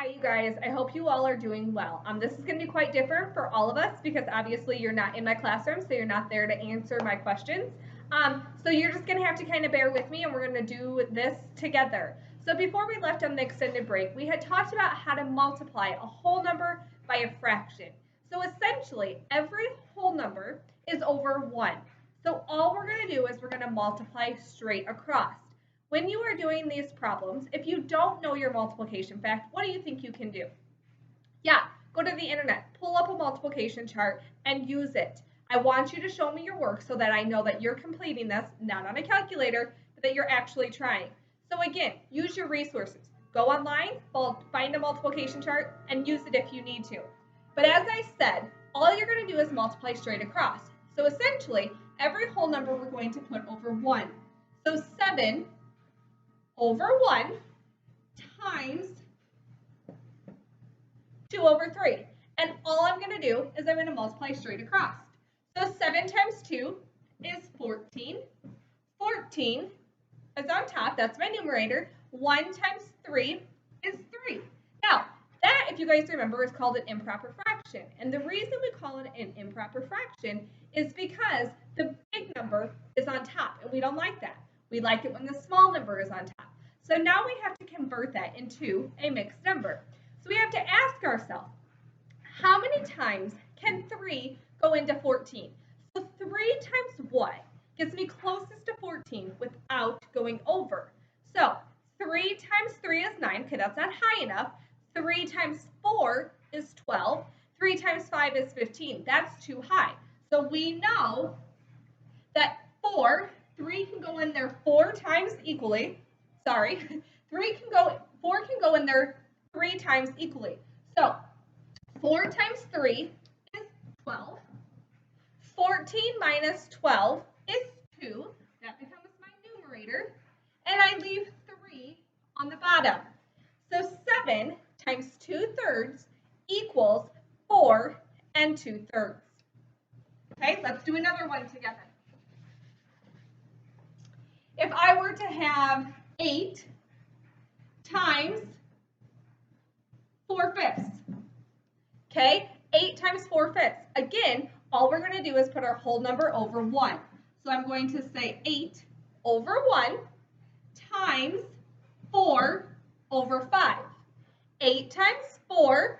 Hi, you guys. I hope you all are doing well. This is going to be quite different for all of us because obviously you're not in my classroom, so you're not there to answer my questions. So you're just going to have to kind of bear with me and we're going to do this together. So before we left on the extended break, we had talked about how to multiply a whole number by a fraction. So essentially, every whole number is over 1. So all we're going to do is we're going to multiply straight across. When you are doing these problems, if you don't know your multiplication fact, what do you think you can do? Yeah, go to the internet, pull up a multiplication chart, and use it. I want you to show me your work so that I know that you're completing this, not on a calculator, but that you're actually trying. So again, use your resources. Go online, find a multiplication chart, and use it if you need to. But as I said, all you're going to do is multiply straight across. So essentially, every whole number we're going to put over 1. So 7 over 1 times 2 over 3. And all I'm going to do is I'm going to multiply straight across. So 7 times 2 is 14. 14 is on top. That's my numerator. 1 times 3 is 3. Now, that, if you guys remember, is called an improper fraction. And the reason we call it an improper fraction is because the big number is on top, and we don't like that. We like it when the small number is on top. So now we have to convert that into a mixed number. So we have to ask ourselves, how many times can 3 go into 14? So 3 times what gets me closest to 14 without going over? So 3 times 3 is 9. Okay, that's not high enough. 3 times 4 is 12. 3 times 5 is 15. That's too high. So we know that 3 can go in there 4 times equally. Sorry, 4 can go in there 3 times equally. So 4 times 3 is 12. 14 minus 12 is 2. That becomes my numerator. And I leave 3 on the bottom. So 7 times 2/3 equals 4 and 2/3. Okay, let's do another one together. If I were to have 8 times 4/5, okay, 8 times 4/5. Again, all we're going to do is put our whole number over 1. So I'm going to say 8 over 1 times 4 over 5. 8 times 4,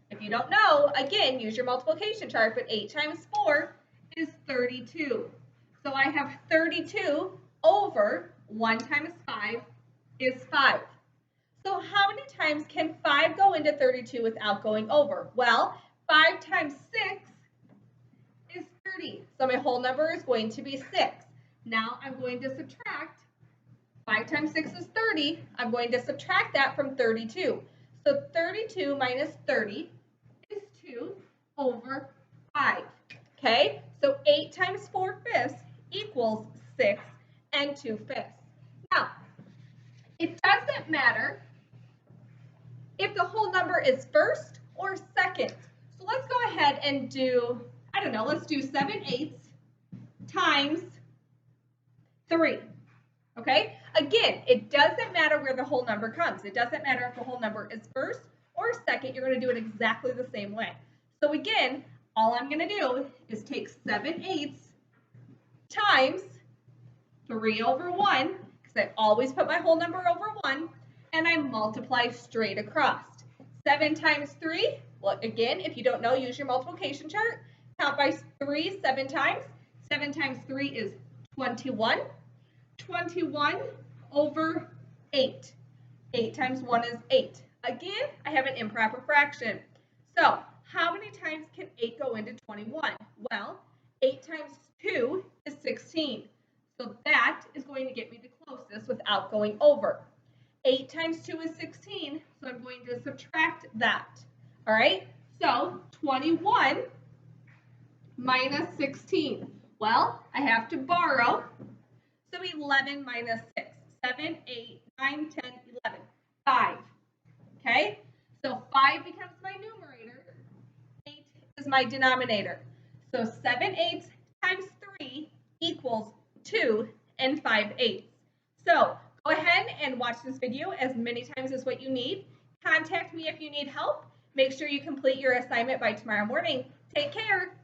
if you don't know, again, use your multiplication chart, but 8 times 4 is 32. So I have 32 over 1 times 5 is 5. So how many times can 5 go into 32 without going over? Well, 5 times 6 is 30. So my whole number is going to be 6. Now I'm going to subtract. 5 times 6 is 30. I'm going to subtract that from 32. So 32 minus 30 is 2 over 5. Okay, so 8 times 4/5 equals 6 and 2/5. Now, it doesn't matter if the whole number is first or second. So let's go ahead and do, I don't know, let's do 7/8 times 3. Okay, again, it doesn't matter where the whole number comes. It doesn't matter if the whole number is first or second. You're going to do it exactly the same way. So again, all I'm going to do is take 7/8 times 3 over 1, because I always put my whole number over 1, and I multiply straight across. 7 times 3, well, again, if you don't know, use your multiplication chart. Count by 3 7 times. 7 times 3 is 21. 21 over 8. 8 times 1 is 8. Again, I have an improper fraction. So how many times can 8 go into 21? Well, 8 times 2 is 16. So that is going to get me the closest without going over. 8 times 2 is 16, so I'm going to subtract that. All right, so 21 minus 16. Well, I have to borrow. So 11 minus 6, 7, 8, 9, 10, 11, 5. Okay, so 5 becomes my numerator, 8 is my denominator. So 7/8 times 3 equals 2 and 5/8. So go ahead and watch this video as many times as what you need. Contact me if you need help. Make sure you complete your assignment by tomorrow morning. Take care.